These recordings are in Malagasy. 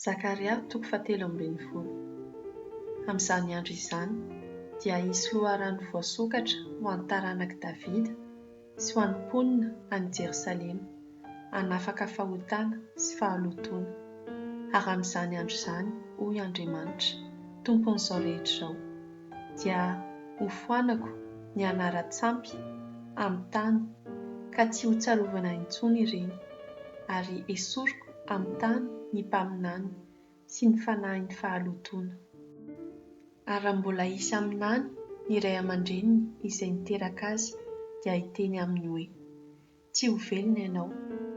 Zakaria 3:10. Amin'izany andro izany dia hisy loharano voasokatra ho an'ny taranaka Davida sy ho an'ny mponina any Jerosalema, hanafaka fahotana sy fahalotoana. Ary amin'izany andro izany, hoy Andriamanitra, tompon'izao rehetra izao, dia hofoanako ny anara-tsampy amin'ny tany ka tsy ho tsarovana intsony ireny, ary esoriko amin'ny tany ny mpaminany sy ny fanahin'ny fahalotoana. Ary raha mbola hisy aminany ny ray aman-dreniny izay niteraka azy dia hiteny aminy hoe: tsy ho velona ianao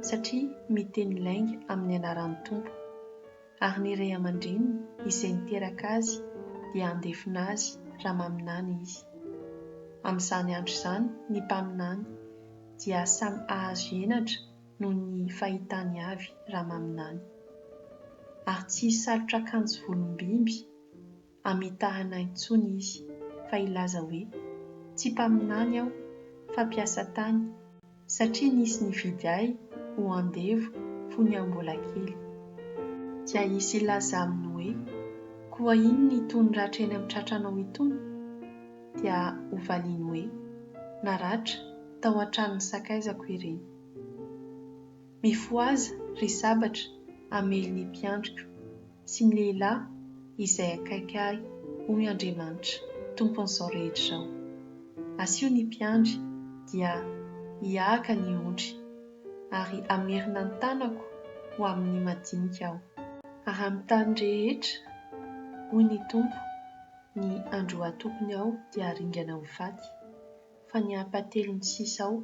satria miteny lainga amin'ny anaran'ny Tompo. Ary ny ray aman-dreniny izay niteraka azy dia andefina azy raha maminany izy. Amin'izany andro izany ny mpaminany dia samy ahazo henatra noho ny fahitany avy raha maminany. Ary tsy hisalotra akanjo volombimby hamitahana intsony izy, fa hilaza hoe: tsy mpaminany aho fa mpiasa tany, satria nisy nividy ahy ho andevo fony aho mbola kely. Dia hisy hilaza aminy hoe: koa inona itony ratra eny amin'ny tratranao itony? Dia ho valiany hoe: naratra tao an-tranon'ny sakaizako ireny. Mifoaza ry sabatra hamely ny mpiandriko sy ny lehilahy izay akaiky ahy, hoy Andriamanitra, tompon'izao rehetra izao. Asio ny mpiandry dia hiahaka ny ondry, ary amerina ny tanako ho amin'ny madinika aho. Ary amin'ny tany rehetra, hoy ny Tompo, ny andro atokony aho dia haringana ho faty, fa ny hampatelo ny sisa aho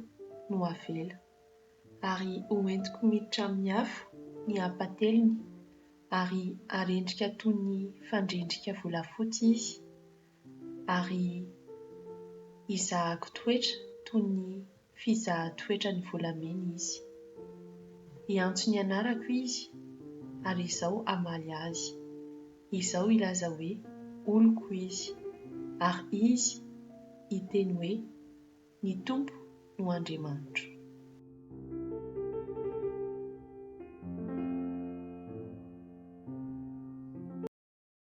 no havela. Ary hoentiko miditra amin'ny afo ny hampatelony, ary harendrika toy ny fandrendrika volafotsy izy, ary hizahako toetra toy ny fizahan-toetra ny volamena izy. Hiantso ny anarako izy, ary izao hamaly azy. Izao hilaza hoe: oloko izy, ary izy hiteny hoe: ny Tompo no Andriamanitro.